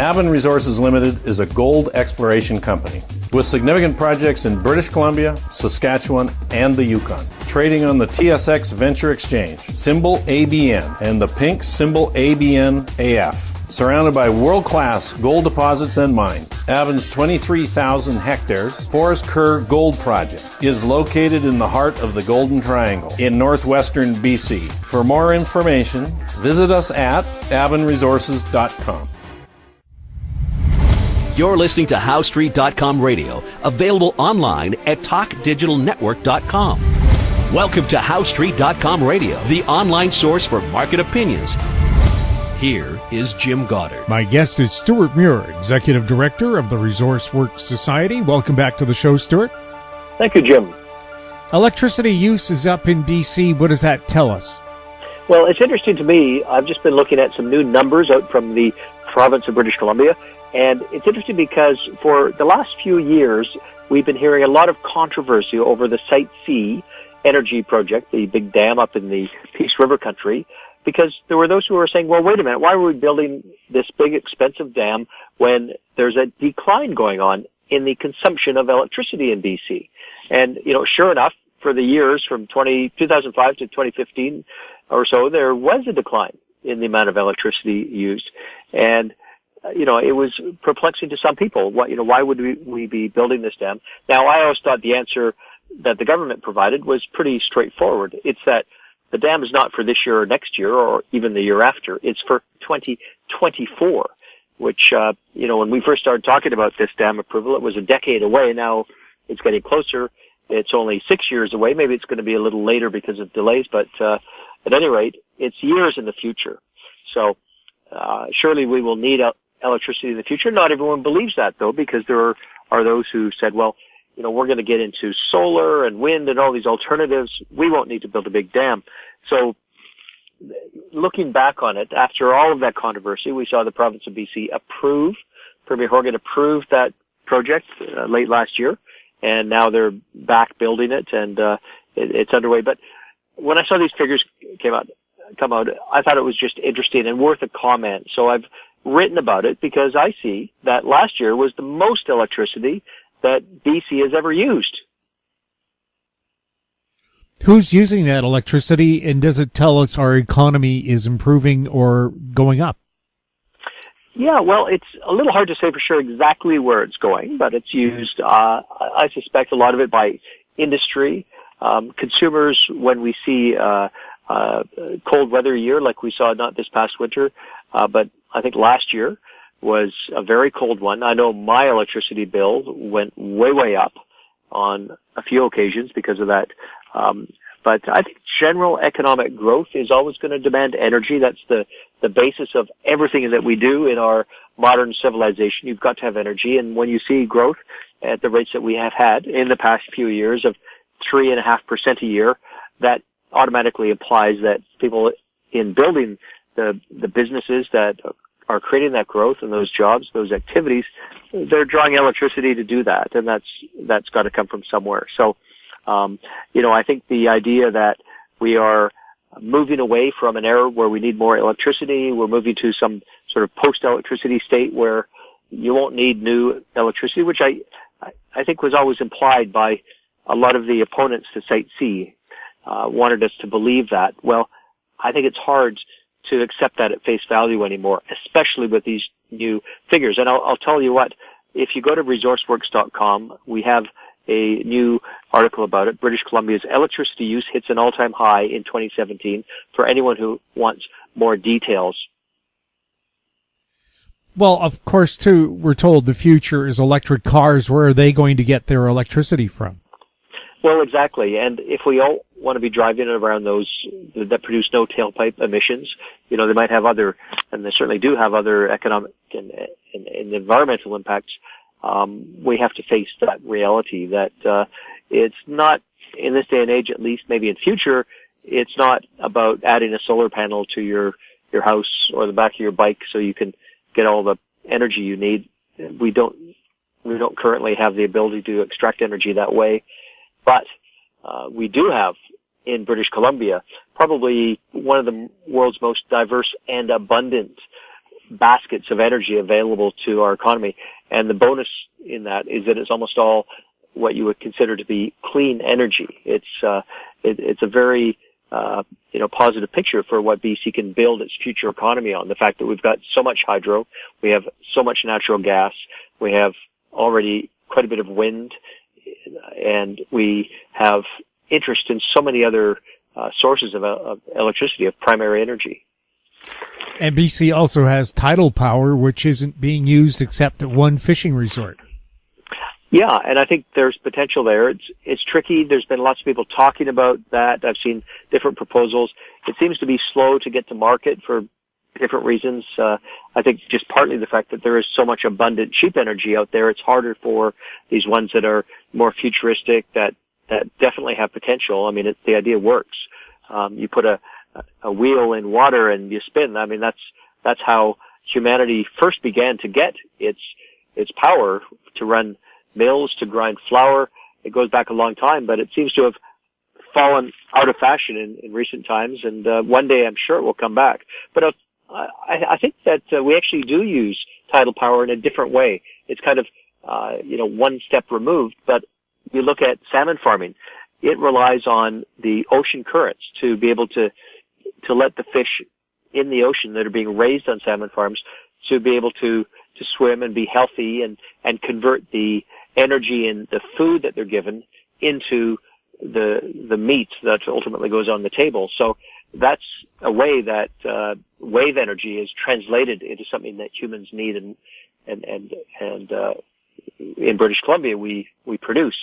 Avon Resources Limited is a gold exploration company with significant projects in British Columbia, Saskatchewan, and the Yukon. Trading on the TSX Venture Exchange, symbol ABN, and the pink symbol ABN-AF. Surrounded by world-class gold deposits and mines, Avon's 23,000 hectares Forest Kerr Gold Project is located in the heart of the Golden Triangle in northwestern BC. For more information, visit us at avonresources.com. You're listening to HowStreet.com radio, available online at TalkDigitalNetwork.com. Welcome to HowStreet.com radio, the online source for market opinions. Here is Jim Goddard. My guest is Stewart Muir, Executive Director of the Resource Works Society. Welcome back to the show, Stewart. Thank you, Jim. Electricity use is up in BC. What does that tell us? Well, it's interesting to me. I've just been looking at some new numbers out from the province of British Columbia. And it's interesting because for the last few years, we've been hearing a lot of controversy over the Site C energy project, the big dam up in the Peace River country, because there were those who were saying, well, wait a minute, why were we building this big, expensive dam when there's a decline going on in the consumption of electricity in BC? And, sure enough, for the years from 2005 to 2015 or so, there was a decline in the amount of electricity used. And it was perplexing to some people. Why would we be building this dam? Now, I always thought the answer that the government provided was pretty straightforward. It's that the dam is not for this year or next year or even the year after. It's for 2024, which, when we first started talking about this dam approval, it was a decade away. Now it's getting closer. It's only 6 years away. Maybe it's going to be a little later because of delays, but at any rate, it's years in the future. So surely we will need electricity in the future. Not everyone believes that, though, because there are those who said, well, we're going to get into solar and wind and all these alternatives. We won't need to build a big dam. So looking back on it, after all of that controversy, we saw the province of BC Premier Horgan approved that project late last year, and now they're back building it, and it's underway. But when I saw these figures come out, I thought it was just interesting and worth a comment. So I've written about it because I see that last year was the most electricity that BC has ever used. Who's using that electricity, and does it tell us our economy is improving or going up? Yeah, well, it's a little hard to say for sure exactly where it's going, but it's used, I suspect, a lot of it by industry. Consumers, when we see cold weather year like we saw not this past winter, but I think last year was a very cold one. I know my electricity bill went way up on a few occasions because of that. But I think general economic growth is always going to demand energy. That's the basis of everything that we do in our modern civilization. You've got to have energy. And when you see growth at the rates that we have had in the past few years of 3.5% a year, that automatically implies that people in building the businesses that are creating that growth and those jobs, those activities, they're drawing electricity to do that, and that's got to come from somewhere. So, I think the idea that we are moving away from an era where we need more electricity, we're moving to some sort of post-electricity state where you won't need new electricity, which I think was always implied by a lot of the opponents to Site C, wanted us to believe that. Well, I think it's hard to accept that at face value anymore, especially with these new figures. And I'll tell you what, if you go to resourceworks.com, we have a new article about it. British Columbia's electricity use hits an all-time high in 2017 for anyone who wants more details. Well, of course, too, we're told the future is electric cars. Where are they going to get their electricity from? Well, exactly. And if we all want to be driving around those that produce no tailpipe emissions, they might have other, and they certainly do have other economic and environmental impacts. We have to face that reality that it's not, in this day and age at least, maybe in future, it's not about adding a solar panel to your house or the back of your bike so you can get all the energy you need. We don't currently have the ability to extract energy that way. But we do have in British Columbia probably one of the world's most diverse and abundant baskets of energy available to our economy. And the bonus in that is that it's almost all what you would consider to be clean energy. It's a very, positive picture for what BC can build its future economy on. The fact that we've got so much hydro, we have so much natural gas, we have already quite a bit of wind, and we have interest in so many other sources of electricity, of primary energy. And BC also has tidal power, which isn't being used except at one fishing resort. Yeah, and I think there's potential there. It's tricky. There's been lots of people talking about that. I've seen different proposals. It seems to be slow to get to market for different reasons. I think just partly the fact that there is so much abundant cheap energy out there, it's harder for these ones that are more futuristic, that definitely have potential. I mean, the idea works. You put a wheel in water and you spin. I mean, that's how humanity first began to get its power to run mills, to grind flour. It goes back a long time, but it seems to have fallen out of fashion in recent times, and one day I'm sure it will come back. But I think that we actually do use tidal power in a different way. It's kind of one step removed, but you look at salmon farming, it relies on the ocean currents to be able to let the fish in the ocean that are being raised on salmon farms to be able to swim and be healthy and convert the energy and the food that they're given into the meat that ultimately goes on the table. So that's a way that wave energy is translated into something that humans need, and in British Columbia we produce.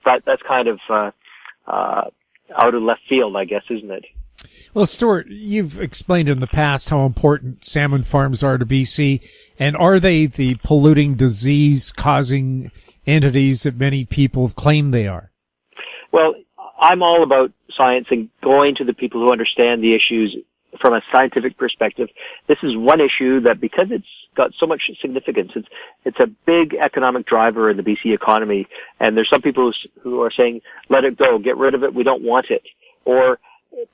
But that's kind of out of left field, I guess, isn't it? Well, Stewart, you've explained in the past how important salmon farms are to BC, and are they the polluting, disease-causing entities that many people have claimed they are? Well, I'm all about science and going to the people who understand the issues from a scientific perspective. This is one issue that, because it's got so much significance, it's a big economic driver in the BC economy, and there's some people who are saying, let it go, get rid of it, we don't want it, or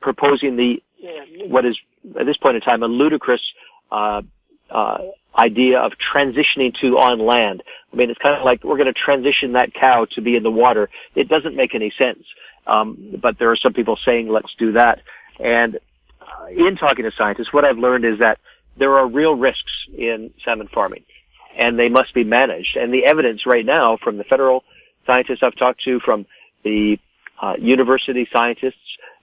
proposing what is at this point in time a ludicrous idea of transitioning to on land. I mean, it's kind of like we're going to transition that cow to be in the water. It doesn't make any sense. But there are some people saying, let's do that. And in talking to scientists, what I've learned is that there are real risks in salmon farming, and they must be managed. And the evidence right now from the federal scientists I've talked to, from the university scientists,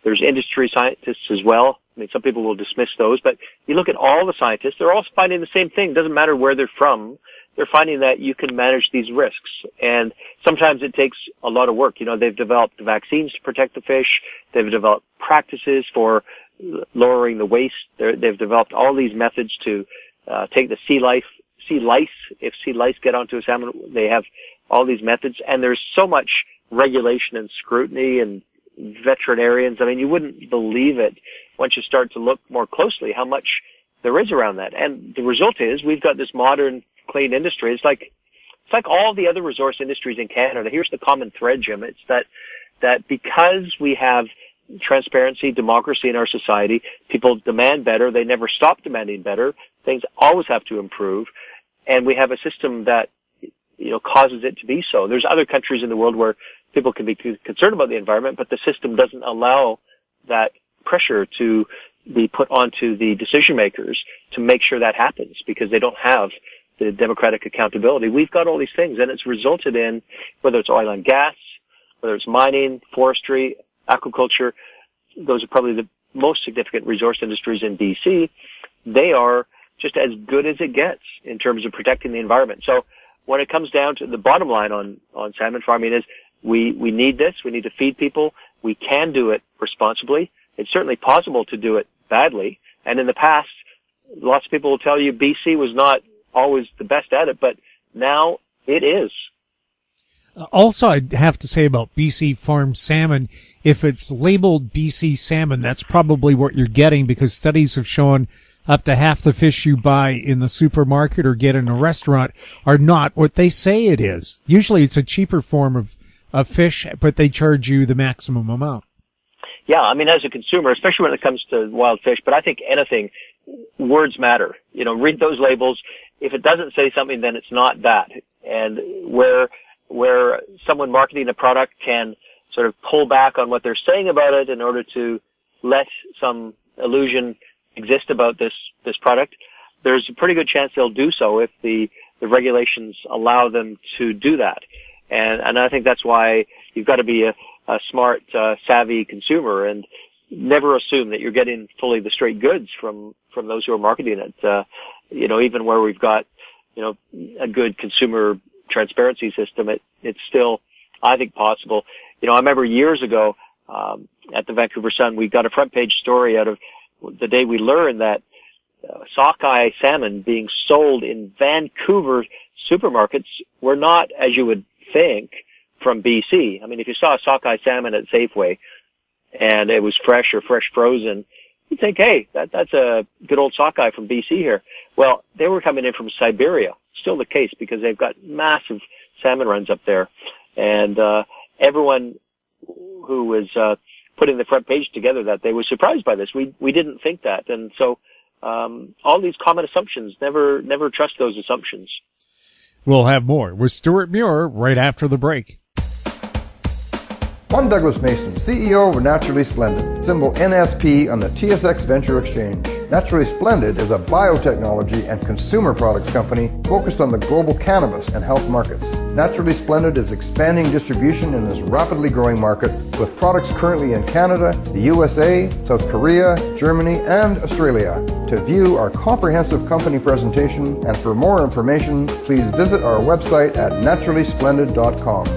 there's industry scientists as well. I mean, some people will dismiss those, but you look at all the scientists, they're all finding the same thing. It doesn't matter where they're from. They're finding that you can manage these risks. And sometimes it takes a lot of work. They've developed vaccines to protect the fish. They've developed practices for lowering the waste. They've developed all these methods to take the sea lice. If sea lice get onto a salmon, they have all these methods. And there's so much regulation and scrutiny and veterinarians. I mean, you wouldn't believe it once you start to look more closely how much there is around that. And the result is we've got this modern clean industry. It's like all the other resource industries in Canada. Here's the common thread, Jim. It's that because we have transparency, democracy in our society, people demand better. They never stop demanding better. Things always have to improve. And we have a system that, causes it to be so. There's other countries in the world where people can be concerned about the environment, but the system doesn't allow that pressure to be put onto the decision makers to make sure that happens, because they don't have the democratic accountability. We've got all these things, and it's resulted in, whether it's oil and gas, whether it's mining, forestry, aquaculture, those are probably the most significant resource industries in BC. They are just as good as it gets in terms of protecting the environment. So when it comes down to the bottom line on salmon farming is we need this. We need to feed people. We can do it responsibly. It's certainly possible to do it badly. And in the past, lots of people will tell you BC was not always the best at it, but now it is. Also, I'd have to say about BC farm salmon, if it's labeled BC salmon, that's probably what you're getting, because studies have shown up to half the fish you buy in the supermarket or get in a restaurant are not what they say it is. Usually it's a cheaper form of fish, but they charge you the maximum amount. Yeah, I mean, as a consumer, especially when it comes to wild fish, but I think anything, words matter. Read those labels. If it doesn't say something, then it's not that. And where someone marketing a product can sort of pull back on what they're saying about it in order to let some illusion exist about this product, there's a pretty good chance they'll do so if the regulations allow them to do that. And I think that's why you've got to be a smart, savvy consumer and never assume that you're getting fully the straight goods from those who are marketing it. Even where we've got, a good consumer transparency system, it's still, I think, possible. I remember years ago, at the Vancouver Sun, we got a front page story out of the day we learned that sockeye salmon being sold in Vancouver supermarkets were not, as you would think, from BC. I mean, if you saw a sockeye salmon at Safeway and it was fresh or fresh frozen, you'd think, hey, that's a good old sockeye from BC here. Well, they were coming in from Siberia. Still the case because they've got massive salmon runs up there. And everyone who was putting the front page together that day was surprised by this. We didn't think that. And so all these common assumptions, never trust those assumptions. We'll have more with Stewart Muir right after the break. I'm Douglas Mason, CEO of Naturally Splendid, symbol NSP on the TSX Venture Exchange. Naturally Splendid is a biotechnology and consumer products company focused on the global cannabis and health markets. Naturally Splendid is expanding distribution in this rapidly growing market with products currently in Canada, the USA, South Korea, Germany, and Australia. To view our comprehensive company presentation and for more information, please visit our website at naturallysplendid.com.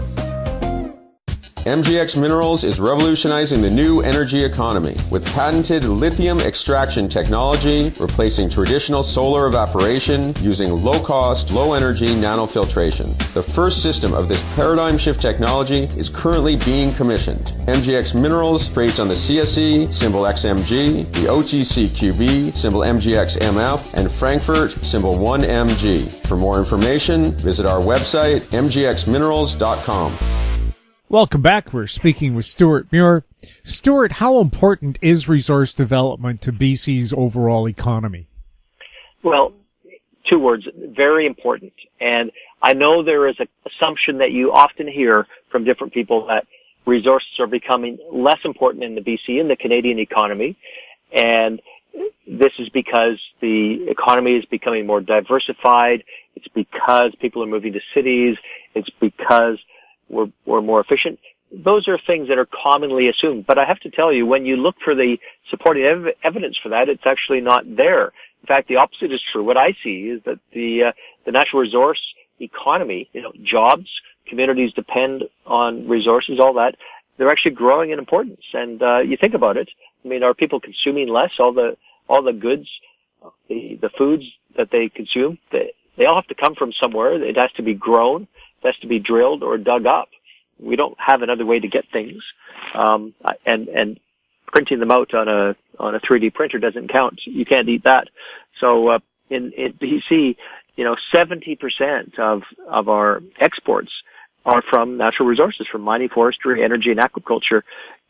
MGX Minerals is revolutionizing the new energy economy with patented lithium extraction technology, replacing traditional solar evaporation using low-cost, low-energy nanofiltration. The first system of this paradigm shift technology is currently being commissioned. MGX Minerals trades on the CSE, symbol XMG, the OTCQB, symbol MGXMF, and Frankfurt, symbol 1MG. For more information, visit our website, mgxminerals.com. Welcome back. We're speaking with Stewart Muir. Stewart, how important is resource development to BC's overall economy? Well, two words, very important. And I know there is an assumption that you often hear from different people that resources are becoming less important in the BC and the Canadian economy. And this is because the economy is becoming more diversified. It's because people are moving to cities. It's because we're more efficient. Those are things that are commonly assumed. But I have to tell you, when you look for the supporting evidence for that, it's actually not there. In fact, the opposite is true. What I see is that the natural resource economy, jobs, communities depend on resources, all that, they're actually growing in importance. And you think about it. I mean, are people consuming less? All the goods, the foods that they consume, they all have to come from somewhere. It has to be grown. It has to be drilled or dug up. We don't have another way to get things. And printing them out on a 3D printer doesn't count. You can't eat that. So, in BC, 70% of our exports are from natural resources, from mining, forestry, energy, and aquaculture.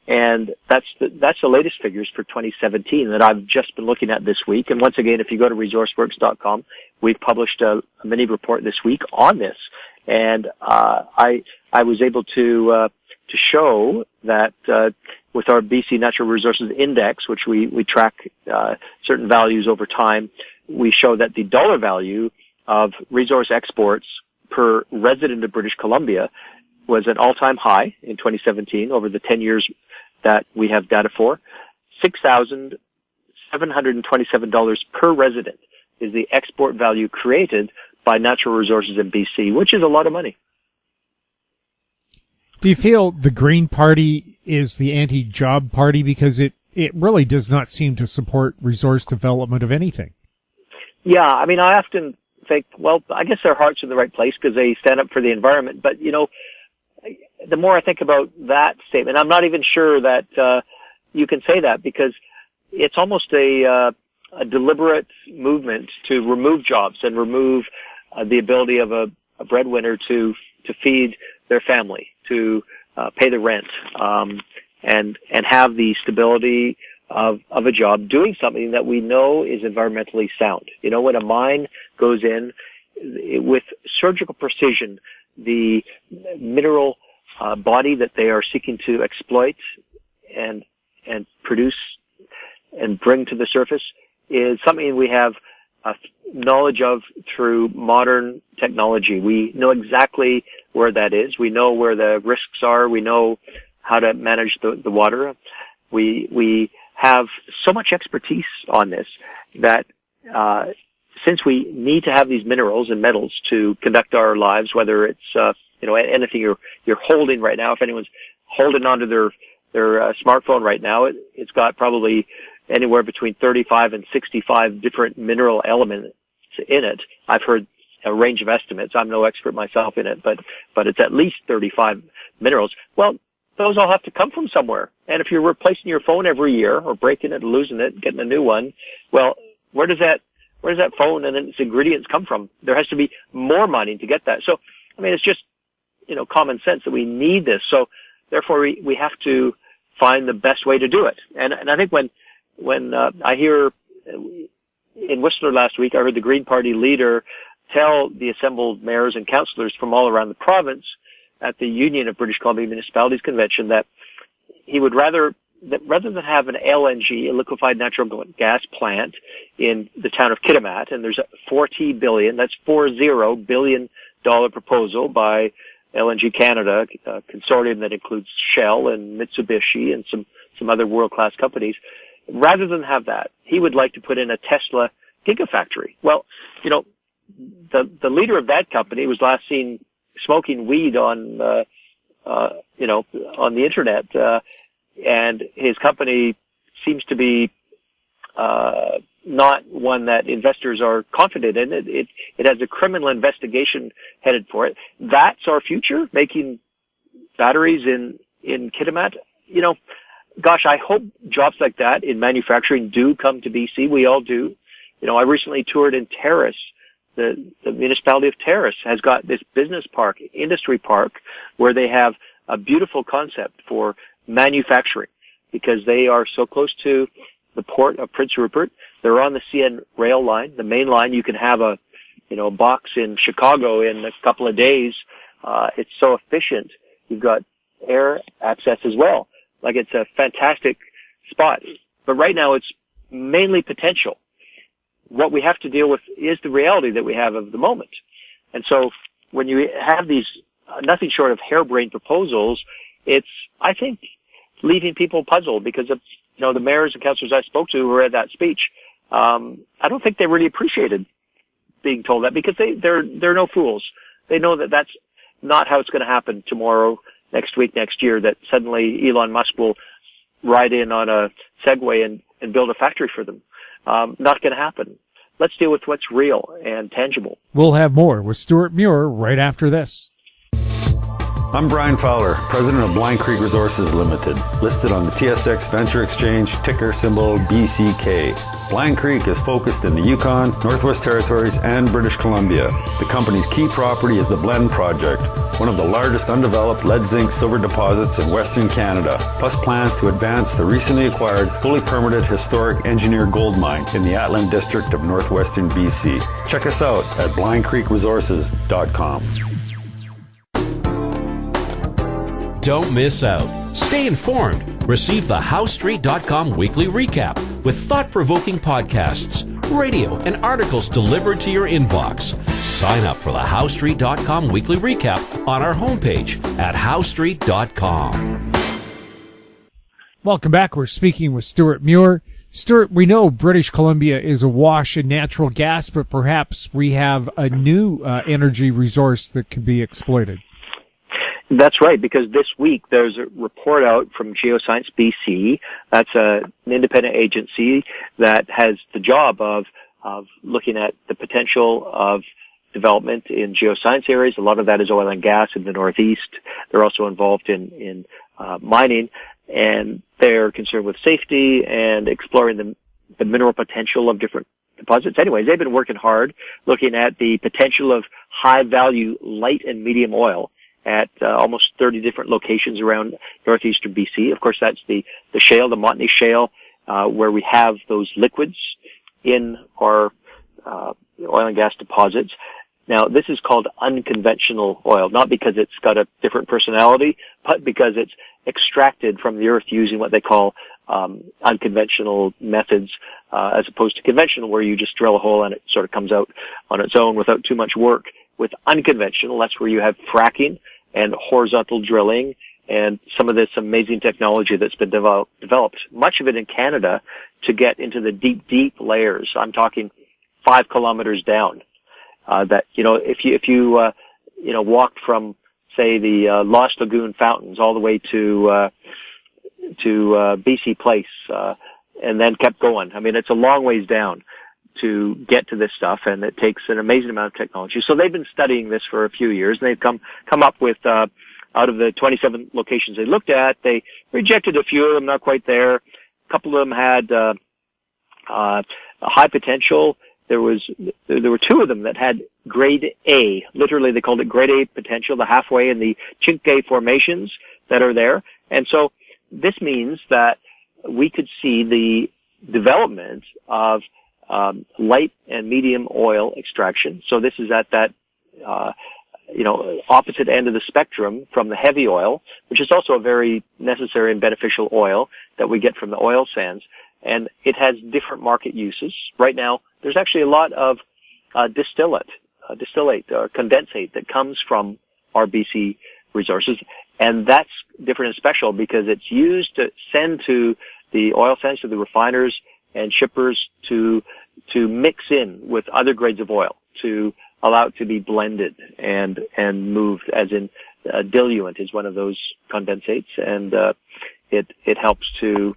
And that's the latest figures for 2017 that I've just been looking at this week. And once again, if you go to resourceworks.com, we've published a mini report this week on this. And I was able to show that with our BC Natural Resources Index, which we track certain values over time, we show that the dollar value of resource exports per resident of British Columbia was an all-time high in 2017 over the 10 years that we have data for. $6,727 per resident is the export value created by natural resources in BC, which is a lot of money. Do you feel the Green Party is the anti-job party because it really does not seem to support resource development of anything? Yeah, I mean, I often think, well, I guess their heart's in the right place because they stand up for the environment. But, the more I think about that statement, I'm not even sure that you can say that because it's almost a deliberate movement to remove jobs and remove the ability of a breadwinner to feed their family, to pay the rent, and have the stability of a job doing something that we know is environmentally sound. You know, when a mine goes in with surgical precision, the mineral body that they are seeking to exploit and produce and bring to the surface is something we have knowledge of through modern technology. We know exactly where that is. We know where the risks are. We know how to manage the water. We have so much expertise on this that since we need to have these minerals and metals to conduct our lives, whether it's anything you're holding right now, if anyone's holding onto their smartphone right now, it's got probably anywhere between 35 and 65 different mineral elements in it. I've heard a range of estimates. I'm no expert myself in it, but it's at least 35 minerals. Well, those all have to come from somewhere. And if you're replacing your phone every year or breaking it, losing it, getting a new one, well, where does that phone and its ingredients come from? There has to be more mining to get that. So, I mean, it's just, common sense that we need this. So therefore we have to find the best way to do it. And I think when I hear in Whistler last week, I heard the Green Party leader tell the assembled mayors and councillors from all around the province at the Union of British Columbia Municipalities Convention that he would rather than have an LNG, a liquefied natural gas plant in the town of Kitimat, and there's a $40 billion, that's $40 billion proposal by LNG Canada, a consortium that includes Shell and Mitsubishi and some other world-class companies. Rather than have that, he would like to put in a Tesla gigafactory. Well, the leader of that company was last seen smoking weed on the internet, and his company seems to be not one that investors are confident in. It has a criminal investigation headed for it. That's our future, making batteries in Kitimat. Gosh, I hope jobs like that in manufacturing do come to BC. We all do. I recently toured in Terrace. The municipality of Terrace has got this business park, industry park, where they have a beautiful concept for manufacturing because they are so close to the port of Prince Rupert. They're on the CN rail line, the main line. You can have a box in Chicago in a couple of days. It's so efficient. You've got air access as well. Like, it's a fantastic spot. But right now it's mainly potential. What we have to deal with is the reality that we have of the moment. And so when you have these nothing short of harebrained proposals, it's, I think, leaving people puzzled because of, the mayors and councillors I spoke to who were at that speech. I don't think they really appreciated being told that because they're no fools. They know that that's not how it's going to happen tomorrow, next week, next year, that suddenly Elon Musk will ride in on a Segway and build a factory for them. Not going to happen. Let's deal with what's real and tangible. We'll have more with Stewart Muir right after this. I'm Brian Fowler, president of Blind Creek Resources Limited, listed on the TSX Venture Exchange, ticker symbol BCK. Blind Creek is focused in the Yukon, Northwest Territories, and British Columbia. The company's key property is the Blend Project, one of the largest undeveloped lead-zinc-silver deposits in Western Canada, plus plans to advance the recently acquired, fully permitted historic engineered gold mine in the Atlan District of Northwestern BC. Check us out at blindcreekresources.com. Don't miss out. Stay informed. Receive the HowStreet.com weekly recap with thought-provoking podcasts, radio, and articles delivered to your inbox. Sign up for the HowStreet.com weekly recap on our homepage at HowStreet.com. Welcome back. We're speaking with Stewart Muir. Stewart, we know British Columbia is awash in natural gas, but perhaps we have a new energy resource that can be exploited. That's right, because this week there's a report out from Geoscience BC. That's an independent agency that has the job of looking at the potential of development in geoscience areas. A lot of that is oil and gas in the Northeast. They're also involved in mining, and they're concerned with safety and exploring the mineral potential of different deposits. Anyways, they've been working hard looking at the potential of high-value light and medium oil at almost 30 different locations around northeastern BC. Of course, that's the shale, the Montney Shale, where we have those liquids in our oil and gas deposits. Now, this is called unconventional oil, not because it's got a different personality, but because it's extracted from the earth using what they call unconventional methods, as opposed to conventional, where you just drill a hole and it sort of comes out on its own without too much work. With unconventional, that's where you have fracking and horizontal drilling and some of this amazing technology that's been developed, much of it in Canada, to get into the deep, deep layers. I'm talking 5 kilometers down. That, if you walked from, say, the Lost Lagoon fountains all the way to BC Place, and then kept going. I mean, it's a long ways down to get to this stuff, and it takes an amazing amount of technology. So they've been studying this for a few years, and they've come up with, out of the 27 locations they looked at, they rejected a few of them, not quite there. A couple of them had high potential. There were 2 of them that had grade A. Literally, they called it grade A potential, the halfway in the Chinque formations that are there. And so this means that we could see the development of light and medium oil extraction. So this is at that opposite end of the spectrum from the heavy oil, which is also a very necessary and beneficial oil that we get from the oil sands. And it has different market uses. Right now, there's actually a lot of distillate or condensate that comes from our BC resources. And that's different and special because it's used to send to the oil sands, to the refiners and shippers to mix in with other grades of oil, to allow it to be blended and moved, as in diluent is one of those condensates, and it helps to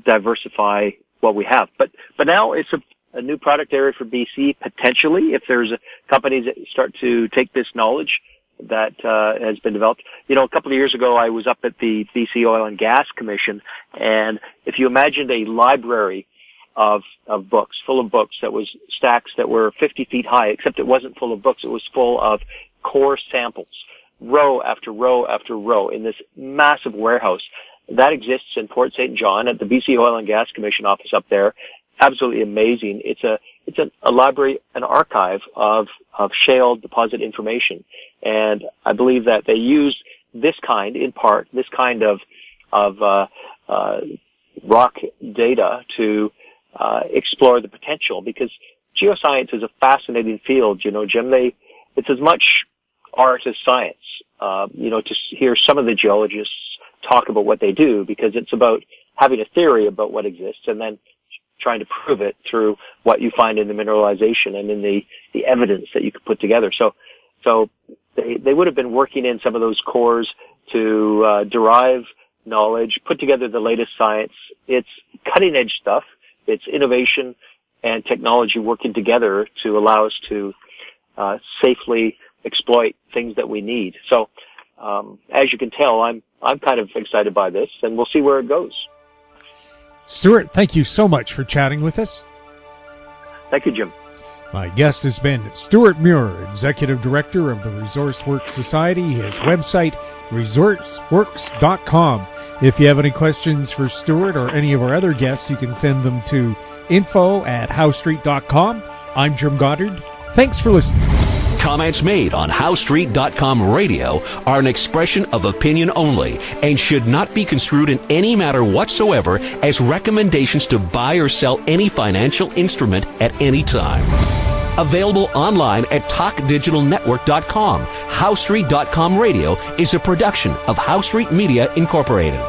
diversify what we have. But now it's a new product area for BC, potentially, if there's companies that start to take this knowledge that has been developed. A couple of years ago, I was up at the BC Oil and Gas Commission, and if you imagined a library of books, full of books, that was stacks that were 50 feet high, except it wasn't full of books, it was full of core samples, row after row after row, in this massive warehouse. That exists in Port St. John at the BC Oil and Gas Commission office up there. Absolutely amazing. It's a library, an archive of shale deposit information. And I believe that they use this kind of rock data to explore the potential, because geoscience is a fascinating field, Jim. It's as much art as science, to hear some of the geologists talk about what they do, because it's about having a theory about what exists and then trying to prove it through what you find in the mineralization and in the evidence that you could put together. So they would have been working in some of those cores to derive knowledge, put together the latest science. It's cutting edge stuff. It's innovation and technology working together to allow us to safely exploit things that we need. So as you can tell, I'm kind of excited by this, and we'll see where it goes. Stewart, thank you so much for chatting with us. Thank you, Jim. My guest has been Stewart Muir, Executive Director of the Resource Works Society. His website, resourceworks.com. If you have any questions for Stewart or any of our other guests, you can send them to info@howstreet.com. I'm Jim Goddard. Thanks for listening. Comments made on HowStreet.com radio are an expression of opinion only and should not be construed in any matter whatsoever as recommendations to buy or sell any financial instrument at any time. Available online at TalkDigitalNetwork.com. HowStreet.com radio is a production of HowStreet Media Incorporated.